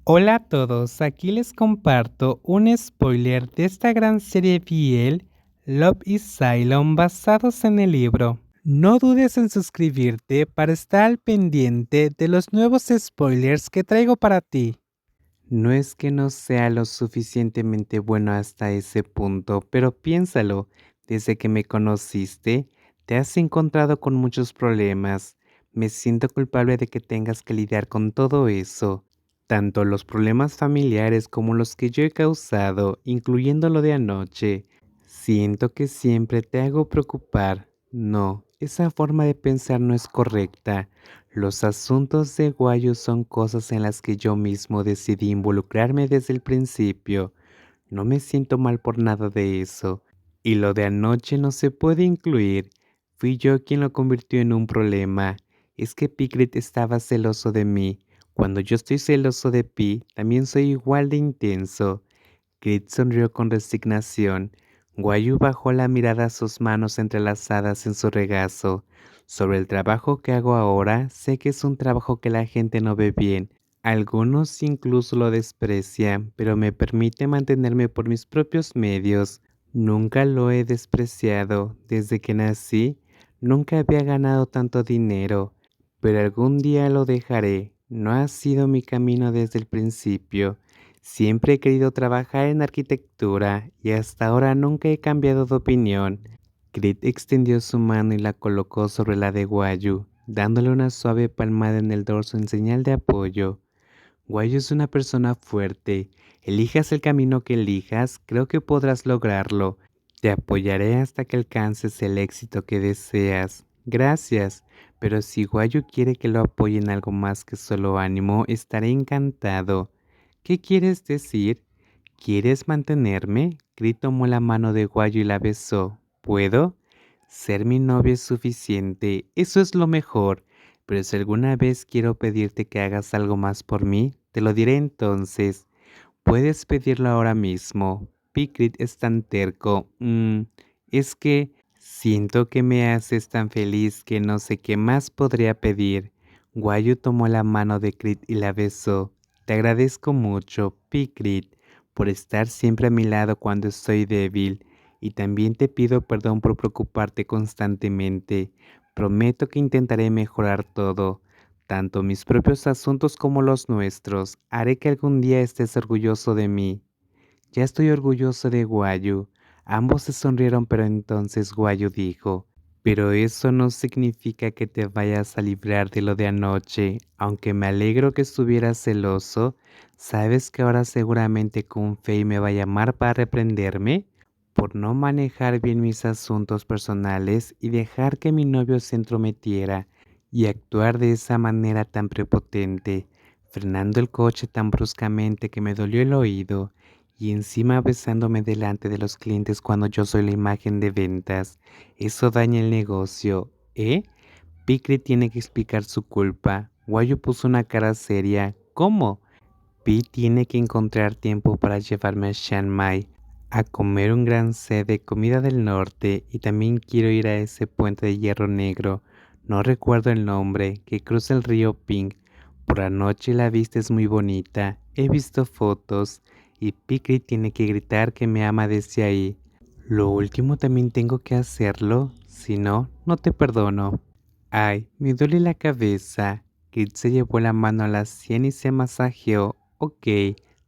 Hola a todos, aquí les comparto un spoiler de esta gran serie BL, Love is Cylon, basados en el libro. No dudes en suscribirte para estar al pendiente de los nuevos spoilers que traigo para ti. No es que no sea lo suficientemente bueno hasta ese punto, pero piénsalo, desde que me conociste, te has encontrado con muchos problemas. Me siento culpable de que tengas que lidiar con todo eso, tanto los problemas familiares como los que yo he causado, incluyendo lo de anoche. Siento que siempre te hago preocupar. No, esa forma de pensar no es correcta. Los asuntos de Guayo son cosas en las que yo mismo decidí involucrarme desde el principio. No me siento mal por nada de eso. Y lo de anoche no se puede incluir. Fui yo quien lo convirtió en un problema. Es que Piglet estaba celoso de mí. Cuando yo estoy celoso de Pi, también soy igual de intenso. Grit sonrió con resignación. Guayu bajó la mirada a sus manos entrelazadas en su regazo. Sobre el trabajo que hago ahora, sé que es un trabajo que la gente no ve bien. Algunos incluso lo desprecian, pero me permite mantenerme por mis propios medios. Nunca lo he despreciado. Desde que nací, nunca había ganado tanto dinero. Pero algún día lo dejaré. No ha sido mi camino desde el principio. Siempre he querido trabajar en arquitectura y hasta ahora nunca he cambiado de opinión. Grit extendió su mano y la colocó sobre la de Guayu, dándole una suave palmada en el dorso en señal de apoyo. Guayu es una persona fuerte. Elijas el camino que elijas, creo que podrás lograrlo. Te apoyaré hasta que alcances el éxito que deseas. Gracias, pero si Guayu quiere que lo apoye en algo más que solo ánimo, estaré encantado. ¿Qué quieres decir? ¿Quieres mantenerme? Cri tomó la mano de Guayu y la besó. ¿Puedo? Ser mi novio es suficiente, eso es lo mejor. Pero si alguna vez quiero pedirte que hagas algo más por mí, te lo diré entonces. Puedes pedirlo ahora mismo. Picrit es tan terco. Es que siento que me haces tan feliz que no sé qué más podría pedir. Guayu tomó la mano de Crit y la besó. Te agradezco mucho, Picrit, por estar siempre a mi lado cuando estoy débil. Y también te pido perdón por preocuparte constantemente. Prometo que intentaré mejorar todo, tanto mis propios asuntos como los nuestros. Haré que algún día estés orgulloso de mí. Ya estoy orgulloso de Guayu. Ambos se sonrieron, pero entonces Guayu dijo, pero eso no significa que te vayas a librar de lo de anoche. Aunque me alegro que estuvieras celoso, ¿sabes que ahora seguramente Kun Fei me va a llamar para reprenderme? Por no manejar bien mis asuntos personales y dejar que mi novio se entrometiera y actuar de esa manera tan prepotente, frenando el coche tan bruscamente que me dolió el oído y encima besándome delante de los clientes cuando yo soy la imagen de ventas. Eso daña el negocio, ¿eh? Picre tiene que explicar su culpa. Guayo puso una cara seria. ¿Cómo? Pi tiene que encontrar tiempo para llevarme a Chiang Mai a comer un gran set de comida del norte y también quiero ir a ese puente de hierro negro, no recuerdo el nombre, que cruza el río Ping. Por la noche la vista es muy bonita, he visto fotos y Picri tiene que gritar que me ama desde ahí. Lo último también tengo que hacerlo, si no, no te perdono. Ay, me duele la cabeza. Kit se llevó la mano a la sien y se masajeó. Ok,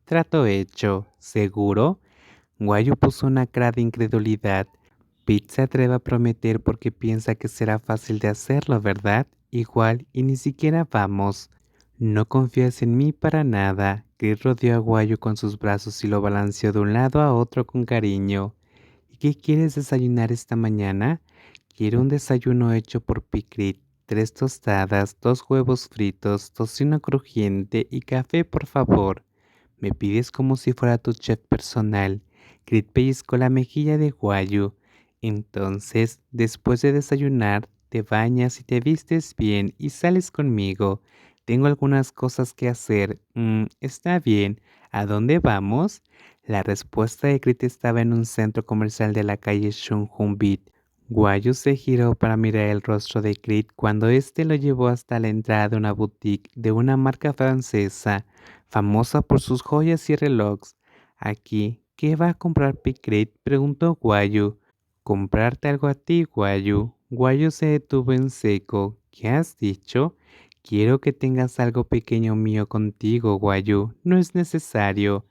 trato hecho. ¿Seguro? Guayo puso una cara de incredulidad. Pete se atreve a prometer porque piensa que será fácil de hacerlo, ¿verdad? Igual, y ni siquiera vamos. No confías en mí para nada. Kit rodeó a Guayo con sus brazos y lo balanceó de un lado a otro con cariño. ¿Y qué quieres desayunar esta mañana? Quiero un desayuno hecho por Picrit. 3 tostadas, 2 huevos fritos, tocino crujiente y café, por favor. Me pides como si fuera tu chef personal. Crit pellizcó la mejilla de Guayu. Entonces, después de desayunar, te bañas y te vistes bien y sales conmigo. Tengo algunas cosas que hacer. Está bien. ¿A dónde vamos? La respuesta de Crit estaba en un centro comercial de la calle Shunhunbit. Guayu se giró para mirar el rostro de Crit cuando éste lo llevó hasta la entrada de una boutique de una marca francesa. famosa por sus joyas y relojes. Aquí, ¿qué va a comprar Picrit? Preguntó Guayu. ¿Comprarte algo a ti, Guayu? Guayu se detuvo en seco. ¿Qué has dicho? Quiero que tengas algo pequeño mío contigo, Guayu. No es necesario.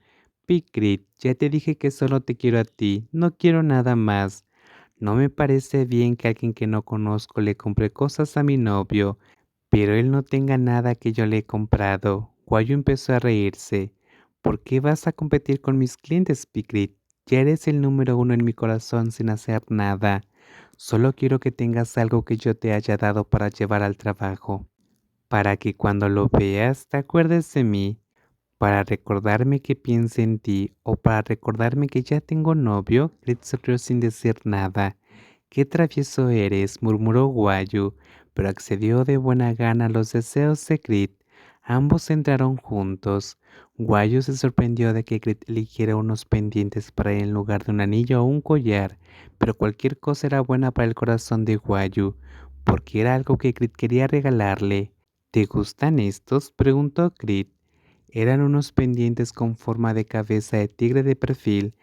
Picrit, ya te dije que solo te quiero a ti, no quiero nada más. No me parece bien que alguien que no conozco le compre cosas a mi novio, pero él no tenga nada que yo le he comprado. Guayo empezó a reírse. ¿Por qué vas a competir con mis clientes, Picrit? Ya eres el número uno en mi corazón sin hacer nada. Solo quiero que tengas algo que yo te haya dado para llevar al trabajo, para que cuando lo veas te acuerdes de mí, para recordarme que piense en ti o para recordarme que ya tengo novio. Grit sonrió sin decir nada. «Qué travieso eres», murmuró Guayu, pero accedió de buena gana a los deseos de Grit. Ambos entraron juntos. Guayu se sorprendió de que Grit eligiera unos pendientes para él en lugar de un anillo o un collar, pero cualquier cosa era buena para el corazón de Guayu, porque era algo que Grit quería regalarle. «¿Te gustan estos?», preguntó Grit. Eran unos pendientes con forma de cabeza de tigre de perfil.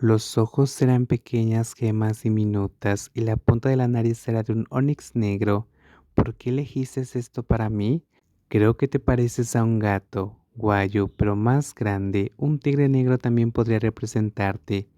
Los ojos eran pequeñas gemas diminutas y la punta de la nariz era de un onix negro. «¿Por qué elegiste esto para mí? Creo que te pareces a un gato, Guayu, pero más grande. Un tigre negro también podría representarte».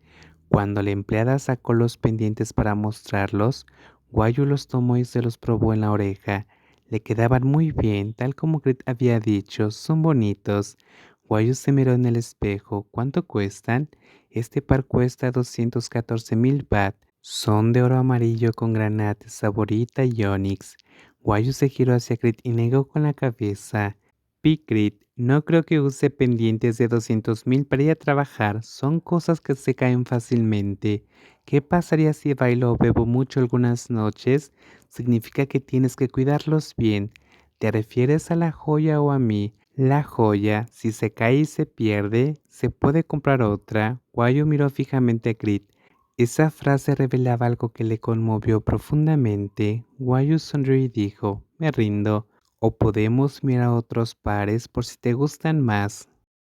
Cuando la empleada sacó los pendientes para mostrarlos, Guayu los tomó y se los probó en la oreja. Le quedaban muy bien, tal como Grit había dicho, son bonitos. Guayu se miró en el espejo. ¿Cuánto cuestan? Este par cuesta 214,000 baht. Son de oro amarillo con granates, saborita y onix. Guayu se giró hacia Grit y negó con la cabeza. Picrit, no creo que use pendientes de 200,000 para ir a trabajar. Son cosas que se caen fácilmente. ¿Qué pasaría si bailo o bebo mucho algunas noches? Significa que tienes que cuidarlos bien. ¿Te refieres a la joya o a mí? La joya, si se cae y se pierde, se puede comprar otra. Guayo miró fijamente a Grit. Esa frase revelaba algo que le conmovió profundamente. Guayo sonrió y dijo, me rindo. O podemos mirar otros pares por si te gustan más.